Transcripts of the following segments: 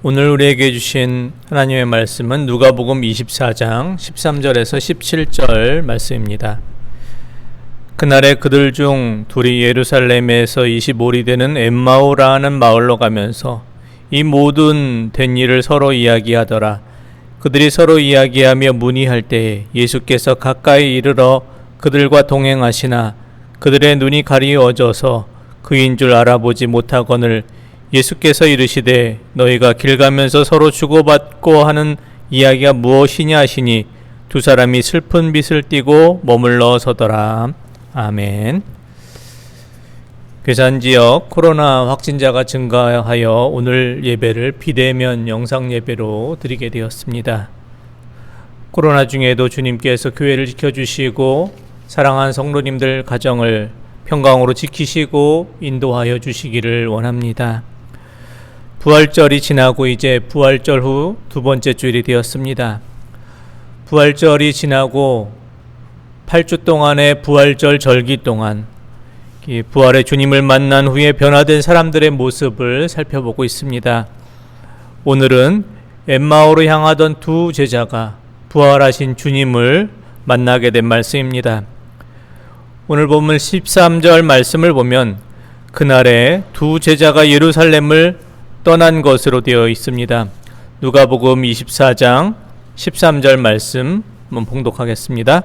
오늘 우리에게 주신 하나님의 말씀은 누가복음 24장 13절에서 17절 말씀입니다. 그날에 그들 중 둘이 예루살렘에서 25리 되는 엠마오라는 마을로 가면서 이 모든 된 일을 서로 이야기하더라. 그들이 서로 이야기하며 문의할 때에 예수께서 가까이 이르러 그들과 동행하시나 그들의 눈이 가리워져서 그인 줄 알아보지 못하거늘 예수께서 이르시되 너희가 길 가면서 서로 주고받고 하는 이야기가 무엇이냐 하시니 두 사람이 슬픈 빛을 띠고 머물러 서더라. 아멘. 괴산지역 코로나 확진자가 증가하여 오늘 예배를 비대면 영상 예배로 드리게 되었습니다. 코로나 중에도 주님께서 교회를 지켜주시고 사랑하는 성도님들 가정을 평강으로 지키시고 인도하여 주시기를 원합니다. 부활절이 지나고 이제 부활절 후 두 번째 주일이 되었습니다. 부활절이 지나고 8주 동안의 부활절 절기 동안 부활의 주님을 만난 후에 변화된 사람들의 모습을 살펴보고 있습니다. 오늘은 엠마오로 향하던 두 제자가 부활하신 주님을 만나게 된 말씀입니다. 오늘 본문 13절 말씀을 보면 그날에 두 제자가 예루살렘을 떠난 것으로 되어 있습니다. 누가복음 24장 13절 말씀 한번 봉독하겠습니다.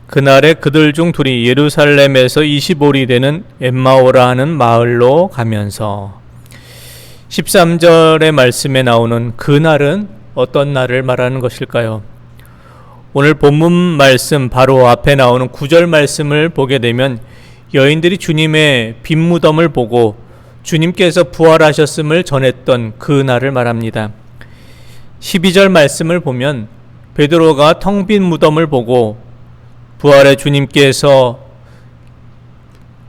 그날에 그들 중 둘이 예루살렘에서 25리 되는 엠마오라 하는 마을로 가면서 13절의 말씀에 나오는 그날은 어떤 날을 말하는 것일까요? 오늘 본문 말씀 바로 앞에 나오는 9절 말씀을 보게 되면 여인들이 주님의 빈 무덤을 보고 주님께서 부활하셨음을 전했던 그 날을 말합니다. 12절 말씀을 보면 베드로가 텅 빈 무덤을 보고 부활의 주님께서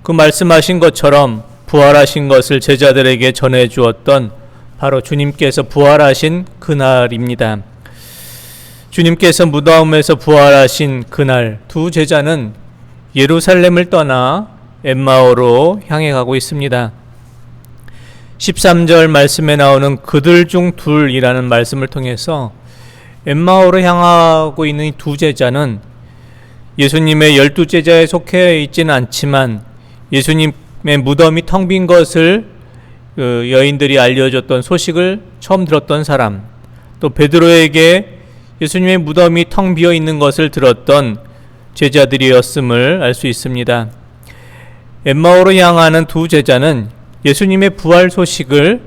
그 말씀하신 것처럼 부활하신 것을 제자들에게 전해 주었던 바로 주님께서 부활하신 그날입니다. 주님께서 무덤에서 부활하신 그날 두 제자는 예루살렘을 떠나 엠마오로 향해 가고 있습니다. 13절 말씀에 나오는 그들 중 둘이라는 말씀을 통해서 엠마오로 향하고 있는 이 두 제자는 예수님의 12제자에 속해 있지는 않지만 예수님의 무덤이 텅 빈 것을 여인들이 알려줬던 소식을 처음 들었던 사람, 또 베드로에게 예수님의 무덤이 텅 비어 있는 것을 들었던 제자들이었음을 알 수 있습니다. 엠마오로 향하는 두 제자는 예수님의 부활 소식을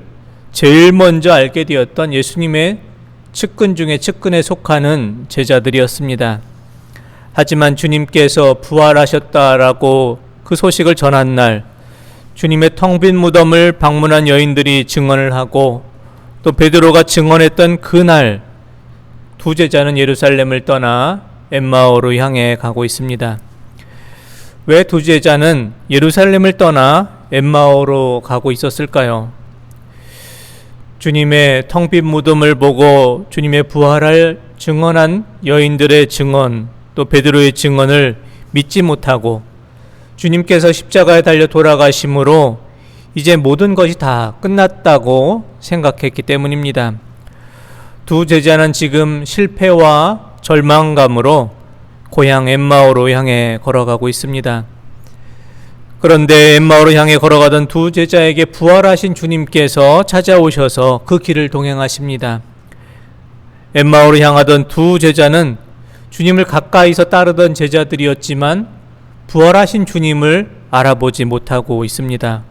제일 먼저 알게 되었던 예수님의 측근 중에 측근에 속하는 제자들이었습니다. 하지만 주님께서 부활하셨다라고 그 소식을 전한 날 주님의 텅 빈 무덤을 방문한 여인들이 증언을 하고 또 베드로가 증언했던 그날 두 제자는 예루살렘을 떠나 엠마오로 향해 가고 있습니다. 왜 두 제자는 예루살렘을 떠나 엠마오로 가고 있었을까요? 주님의 텅 빈 무덤을 보고 주님의 부활을 증언한 여인들의 증언, 또 베드로의 증언을 믿지 못하고 주님께서 십자가에 달려 돌아가심으로 이제 모든 것이 다 끝났다고 생각했기 때문입니다. 두 제자는 지금 실패와 절망감으로 고향 엠마오로 향해 걸어가고 있습니다. 그런데 엠마오로 향해 걸어가던 두 제자에게 부활하신 주님께서 찾아오셔서 그 길을 동행하십니다. 엠마오로 향하던 두 제자는 주님을 가까이서 따르던 제자들이었지만 부활하신 주님을 알아보지 못하고 있습니다.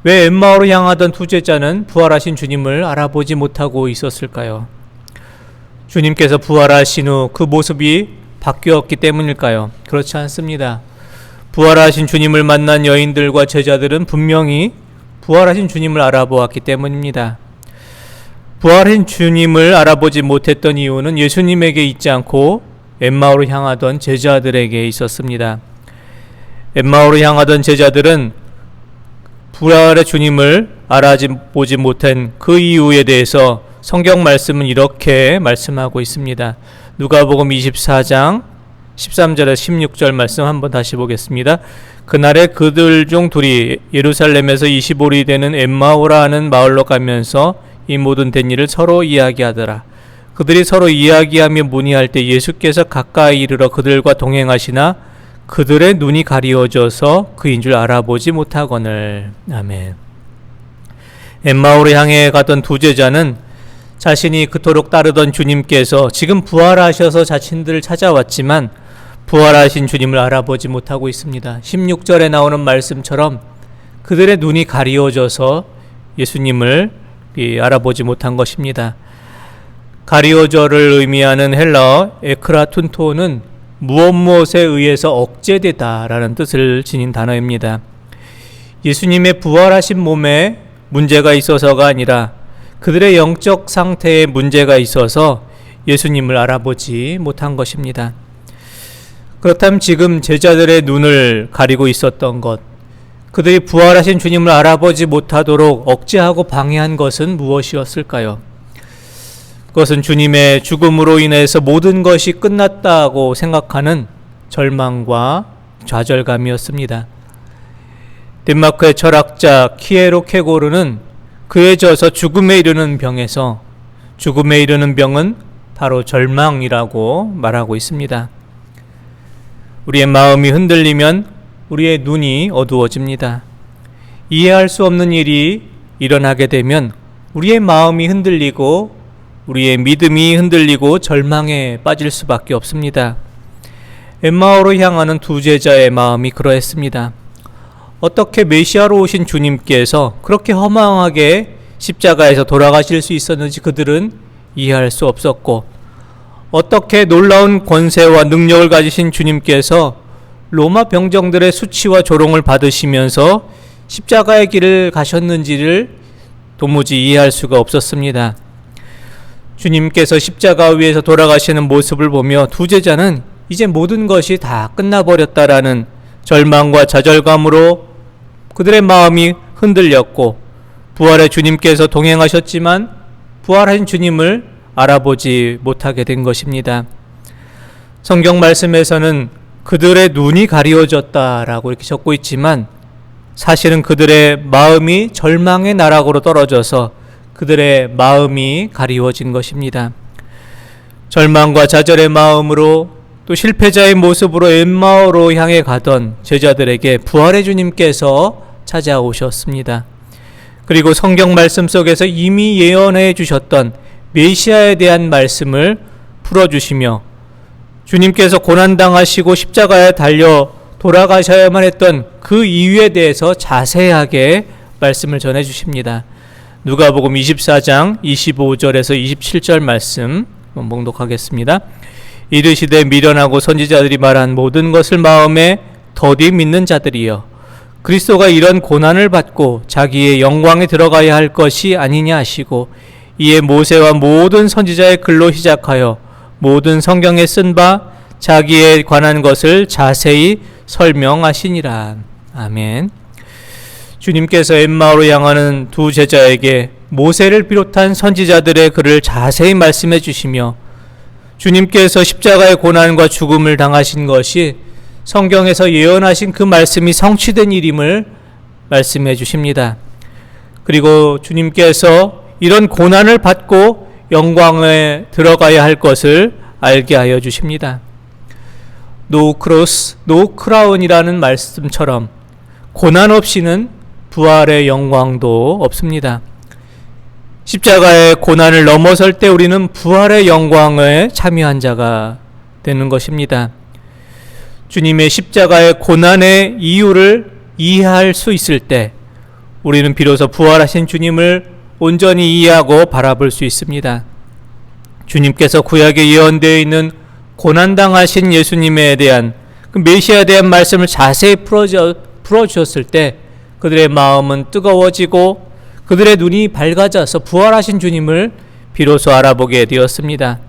왜 엠마오로 향하던 두 제자는 부활하신 주님을 알아보지 못하고 있었을까요? 주님께서 부활하신 후 그 모습이 바뀌었기 때문일까요? 그렇지 않습니다. 부활하신 주님을 만난 여인들과 제자들은 분명히 부활하신 주님을 알아보았기 때문입니다. 부활한 주님을 알아보지 못했던 이유는 예수님에게 있지 않고 엠마오로 향하던 제자들에게 있었습니다. 엠마오로 향하던 제자들은 부활의 주님을 알아보지 못한 그 이유에 대해서 성경 말씀은 이렇게 말씀하고 있습니다. 누가복음 24장 13절에서 16절 말씀 한번 다시 보겠습니다. 그날에 그들 중 둘이 예루살렘에서 25리 되는 엠마오라 하는 마을로 가면서 이 모든 된 일을 서로 이야기하더라. 그들이 서로 이야기하며 문의할 때 예수께서 가까이 이르러 그들과 동행하시나 그들의 눈이 가리워져서 그인 줄 알아보지 못하거늘. 아멘. 엠마오를 향해 가던 두 제자는 자신이 그토록 따르던 주님께서 지금 부활하셔서 자신들을 찾아왔지만 부활하신 주님을 알아보지 못하고 있습니다. 16절에 나오는 말씀처럼 그들의 눈이 가리워져서 예수님을 알아보지 못한 것입니다. 가리워져를 의미하는 헬라어 에크라툰토는 무엇에 의해서 억제되다라는 뜻을 지닌 단어입니다. 예수님의 부활하신 몸에 문제가 있어서가 아니라 그들의 영적 상태에 문제가 있어서 예수님을 알아보지 못한 것입니다. 그렇다면 지금 제자들의 눈을 가리고 있었던 것, 그들이 부활하신 주님을 알아보지 못하도록 억제하고 방해한 것은 무엇이었을까요? 그것은 주님의 죽음으로 인해서 모든 것이 끝났다고 생각하는 절망과 좌절감이었습니다. 덴마크의 철학자 키에로 케고르는 그에 져서 죽음에 이르는 병에서 죽음에 이르는 병은 바로 절망이라고 말하고 있습니다. 우리의 마음이 흔들리면 우리의 눈이 어두워집니다. 이해할 수 없는 일이 일어나게 되면 우리의 마음이 흔들리고 우리의 믿음이 흔들리고 절망에 빠질 수밖에 없습니다. 엠마오로 향하는 두 제자의 마음이 그러했습니다. 어떻게 메시아로 오신 주님께서 그렇게 허망하게 십자가에서 돌아가실 수 있었는지 그들은 이해할 수 없었고, 어떻게 놀라운 권세와 능력을 가지신 주님께서 로마 병정들의 수치와 조롱을 받으시면서 십자가의 길을 가셨는지를 도무지 이해할 수가 없었습니다. 주님께서 십자가 위에서 돌아가시는 모습을 보며 두 제자는 이제 모든 것이 다 끝나버렸다라는 절망과 좌절감으로 그들의 마음이 흔들렸고, 부활의 주님께서 동행하셨지만 부활한 주님을 알아보지 못하게 된 것입니다. 성경 말씀에서는 그들의 눈이 가리워졌다라고 이렇게 적고 있지만 사실은 그들의 마음이 절망의 나락으로 떨어져서 그들의 마음이 가리워진 것입니다. 절망과 좌절의 마음으로 또 실패자의 모습으로 엠마오로 향해 가던 제자들에게 부활의 주님께서 찾아오셨습니다. 그리고 성경 말씀 속에서 이미 예언해 주셨던 메시아에 대한 말씀을 풀어주시며 주님께서 고난당하시고 십자가에 달려 돌아가셔야만 했던 그 이유에 대해서 자세하게 말씀을 전해 주십니다. 누가복음 24장 25절에서 27절 말씀 봉독하겠습니다. 이르시되 미련하고 선지자들이 말한 모든 것을 마음에 더디 믿는 자들이여, 그리스도가 이런 고난을 받고 자기의 영광에 들어가야 할 것이 아니냐 하시고, 이에 모세와 모든 선지자의 글로 시작하여 모든 성경에 쓴 바 자기에 관한 것을 자세히 설명하시니라. 아멘. 주님께서 엠마오로 향하는 두 제자에게 모세를 비롯한 선지자들의 글을 자세히 말씀해 주시며 주님께서 십자가의 고난과 죽음을 당하신 것이 성경에서 예언하신 그 말씀이 성취된 일임을 말씀해 주십니다. 그리고 주님께서 이런 고난을 받고 영광에 들어가야 할 것을 알게 하여 주십니다. No cross, no crown이라는 말씀처럼 고난 없이는 부활의 영광도 없습니다. 십자가의 고난을 넘어설 때 우리는 부활의 영광에 참여한 자가 되는 것입니다. 주님의 십자가의 고난의 이유를 이해할 수 있을 때 우리는 비로소 부활하신 주님을 온전히 이해하고 바라볼 수 있습니다. 주님께서 구약에 예언되어 있는 고난당하신 예수님에 대한 그 메시아에 대한 말씀을 자세히 풀어주셨을 때 그들의 마음은 뜨거워지고 그들의 눈이 밝아져서 부활하신 주님을 비로소 알아보게 되었습니다.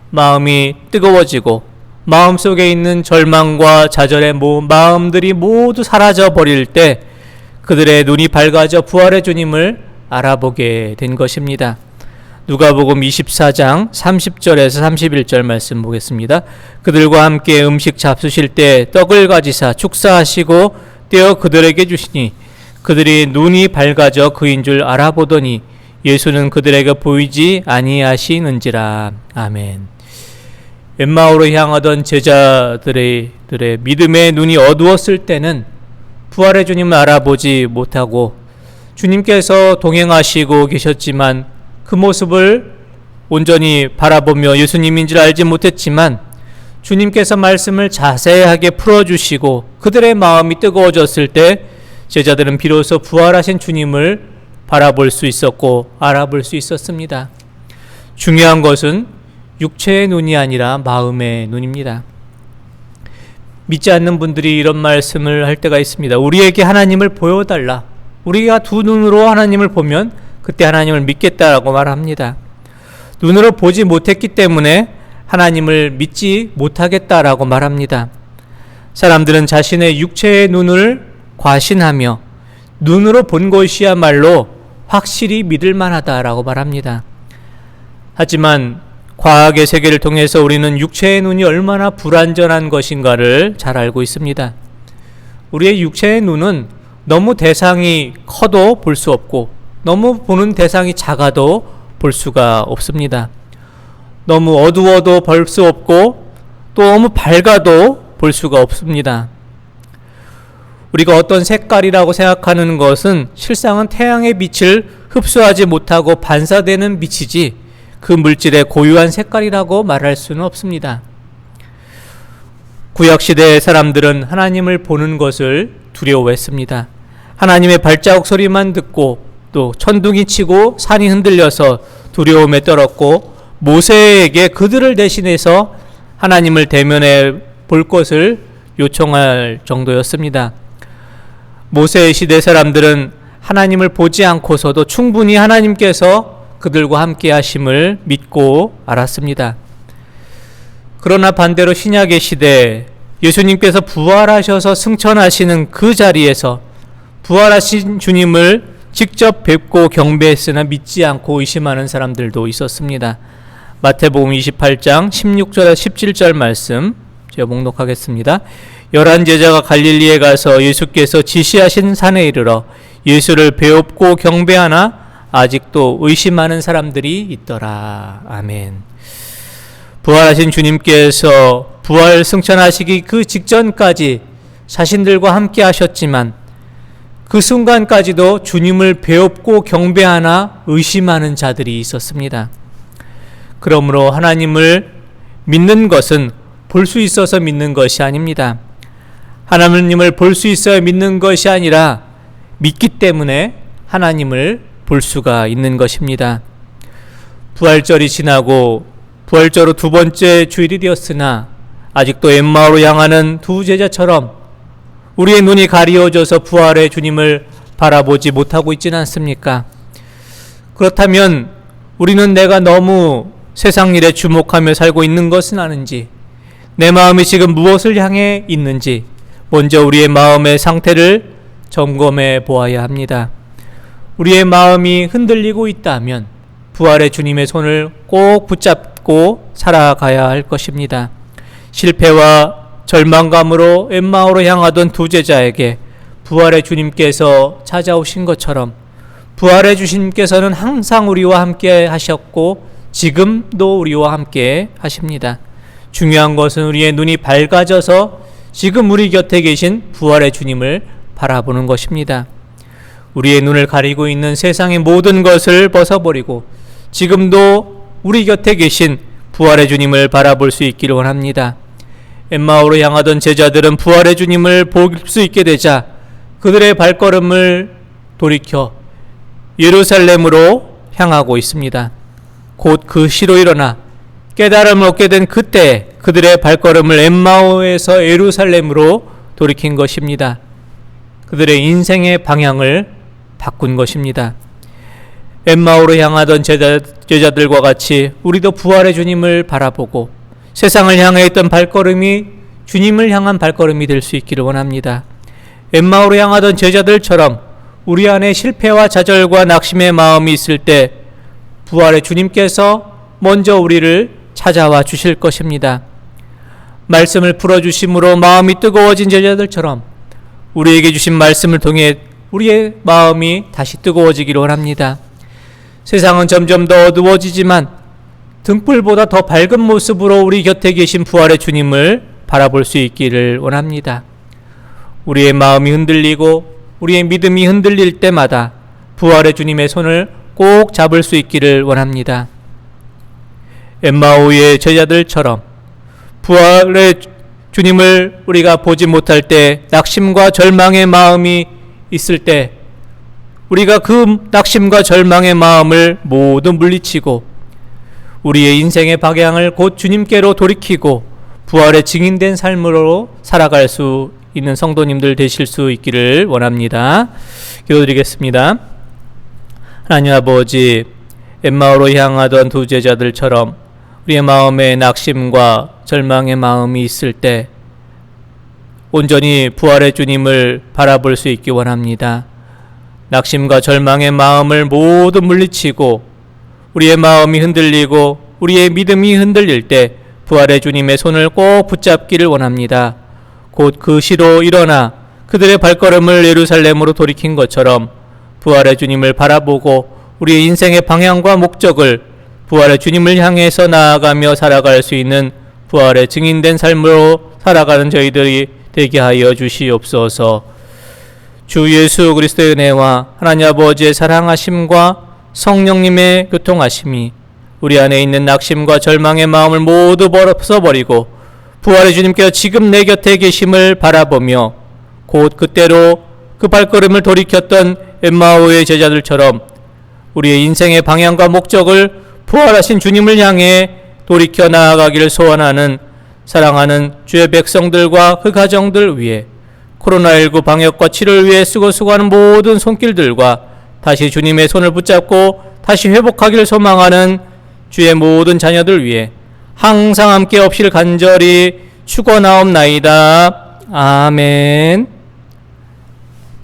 마음이 뜨거워지고 마음속에 있는 절망과 좌절의 마음들이 모두 사라져 버릴 때 그들의 눈이 밝아져 부활의 주님을 알아보게 된 것입니다. 누가복음 24장 30절에서 31절 말씀 보겠습니다. 그들과 함께 음식 잡수실 때 떡을 가지사 축사하시고 떼어 그들에게 주시니 그들이 눈이 밝아져 그인 줄 알아보더니 예수는 그들에게 보이지 아니하시는지라. 아멘. 엠마오로 향하던 제자들의 믿음의 눈이 어두웠을 때는 부활의 주님을 알아보지 못하고 주님께서 동행하시고 계셨지만 그 모습을 온전히 바라보며 예수님인 줄 알지 못했지만 주님께서 말씀을 자세하게 풀어주시고 그들의 마음이 뜨거워졌을 때 제자들은 비로소 부활하신 주님을 바라볼 수 있었고 알아볼 수 있었습니다. 중요한 것은 육체의 눈이 아니라 마음의 눈입니다. 믿지 않는 분들이 이런 말씀을 할 때가 있습니다. 우리에게 하나님을 보여달라. 우리가 두 눈으로 하나님을 보면 그때 하나님을 믿겠다라고 말합니다. 눈으로 보지 못했기 때문에 하나님을 믿지 못하겠다라고 말합니다. 사람들은 자신의 육체의 눈을 과신하며 눈으로 본 것이야말로 확실히 믿을 만하다라고 말합니다. 하지만 과학의 세계를 통해서 우리는 육체의 눈이 얼마나 불완전한 것인가를 잘 알고 있습니다. 우리의 육체의 눈은 너무 대상이 커도 볼 수 없고 너무 보는 대상이 작아도 볼 수가 없습니다. 너무 어두워도 볼 수 없고 또 너무 밝아도 볼 수가 없습니다. 우리가 어떤 색깔이라고 생각하는 것은 실상은 태양의 빛을 흡수하지 못하고 반사되는 빛이지 그 물질의 고유한 색깔이라고 말할 수는 없습니다. 구약시대의 사람들은 하나님을 보는 것을 두려워했습니다. 하나님의 발자국 소리만 듣고 또 천둥이 치고 산이 흔들려서 두려움에 떨었고 모세에게 그들을 대신해서 하나님을 대면해 볼 것을 요청할 정도였습니다. 모세의 시대 사람들은 하나님을 보지 않고서도 충분히 하나님께서 그들과 함께 하심을 믿고 알았습니다. 그러나 반대로 신약의 시대 예수님께서 부활하셔서 승천하시는 그 자리에서 부활하신 주님을 직접 뵙고 경배했으나 믿지 않고 의심하는 사람들도 있었습니다. 마태복음 28장 16절에서 17절 말씀 제가 목록하겠습니다. 11 제자가 갈릴리에 가서 예수께서 지시하신 산에 이르러 예수를 배웁고 경배하나 아직도 의심하는 사람들이 있더라. 아멘. 부활하신 주님께서 부활 승천하시기 그 직전까지 자신들과 함께 하셨지만 그 순간까지도 주님을 배웁고 경배하나 의심하는 자들이 있었습니다. 그러므로 하나님을 믿는 것은 볼 수 있어서 믿는 것이 아닙니다. 하나님을 볼 수 있어야 믿는 것이 아니라 믿기 때문에 하나님을 볼 수가 있는 것입니다. 부활절이 지나고 부활절 후 두 번째 주일이 되었으나 아직도 엠마오로 향하는 두 제자처럼 우리의 눈이 가리워져서 부활의 주님을 바라보지 못하고 있지는 않습니까? 그렇다면 우리는 내가 너무 세상 일에 주목하며 살고 있는 것은 아닌지, 내 마음이 지금 무엇을 향해 있는지 먼저 우리의 마음의 상태를 점검해 보아야 합니다. 우리의 마음이 흔들리고 있다면 부활의 주님의 손을 꼭 붙잡고 살아가야 할 것입니다. 실패와 절망감으로 엠마오로 향하던 두 제자에게 부활의 주님께서 찾아오신 것처럼 부활의 주님께서는 항상 우리와 함께 하셨고 지금도 우리와 함께 하십니다. 중요한 것은 우리의 눈이 밝아져서 지금 우리 곁에 계신 부활의 주님을 바라보는 것입니다. 우리의 눈을 가리고 있는 세상의 모든 것을 벗어버리고 지금도 우리 곁에 계신 부활의 주님을 바라볼 수 있기를 원합니다. 엠마오로 향하던 제자들은 부활의 주님을 볼 수 있게 되자 그들의 발걸음을 돌이켜 예루살렘으로 향하고 있습니다. 곧 그 시로 일어나 깨달음을 얻게 된 그때 그들의 발걸음을 엠마오에서 예루살렘으로 돌이킨 것입니다. 그들의 인생의 방향을 바꾼 것입니다. 엠마오로 향하던 제자들과 같이 우리도 부활의 주님을 바라보고 세상을 향해 있던 발걸음이 주님을 향한 발걸음이 될 수 있기를 원합니다. 엠마오로 향하던 제자들처럼 우리 안에 실패와 좌절과 낙심의 마음이 있을 때 부활의 주님께서 먼저 우리를 찾아와 주실 것입니다. 말씀을 풀어주심으로 마음이 뜨거워진 제자들처럼 우리에게 주신 말씀을 통해 우리의 마음이 다시 뜨거워지기를 원합니다. 세상은 점점 더 어두워지지만 등불보다 더 밝은 모습으로 우리 곁에 계신 부활의 주님을 바라볼 수 있기를 원합니다. 우리의 마음이 흔들리고 우리의 믿음이 흔들릴 때마다 부활의 주님의 손을 꼭 잡을 수 있기를 원합니다. 엠마오의 제자들처럼 부활의 주님을 우리가 보지 못할 때 낙심과 절망의 마음이 있을 때 우리가 그 낙심과 절망의 마음을 모두 물리치고 우리의 인생의 방향을 곧 주님께로 돌이키고 부활의 증인된 삶으로 살아갈 수 있는 성도님들 되실 수 있기를 원합니다. 기도드리겠습니다. 하나님 아버지, 엠마오로 향하던 두 제자들처럼 우리의 마음에 낙심과 절망의 마음이 있을 때 온전히 부활의 주님을 바라볼 수 있기 원합니다. 낙심과 절망의 마음을 모두 물리치고 우리의 마음이 흔들리고 우리의 믿음이 흔들릴 때 부활의 주님의 손을 꼭 붙잡기를 원합니다. 곧 그 시로 일어나 그들의 발걸음을 예루살렘으로 돌이킨 것처럼 부활의 주님을 바라보고 우리의 인생의 방향과 목적을 부활의 주님을 향해서 나아가며 살아갈 수 있는 부활의 증인된 삶으로 살아가는 저희들이 되게 하여 주시옵소서. 주 예수 그리스도의 은혜와 하나님 아버지의 사랑하심과 성령님의 교통하심이 우리 안에 있는 낙심과 절망의 마음을 모두 벗어버리고 부활의 주님께서 지금 내 곁에 계심을 바라보며 곧 그때로 그 발걸음을 돌이켰던 엠마오의 제자들처럼 우리의 인생의 방향과 목적을 부활하신 주님을 향해 돌이켜 나아가기를 소원하는 사랑하는 주의 백성들과 그 가정들 위해 코로나19 방역과 치료를 위해 수고하는 모든 손길들과 다시 주님의 손을 붙잡고 다시 회복하기를 소망하는 주의 모든 자녀들 위해 항상 함께 없이를 간절히 축원하옵나이다. 아멘.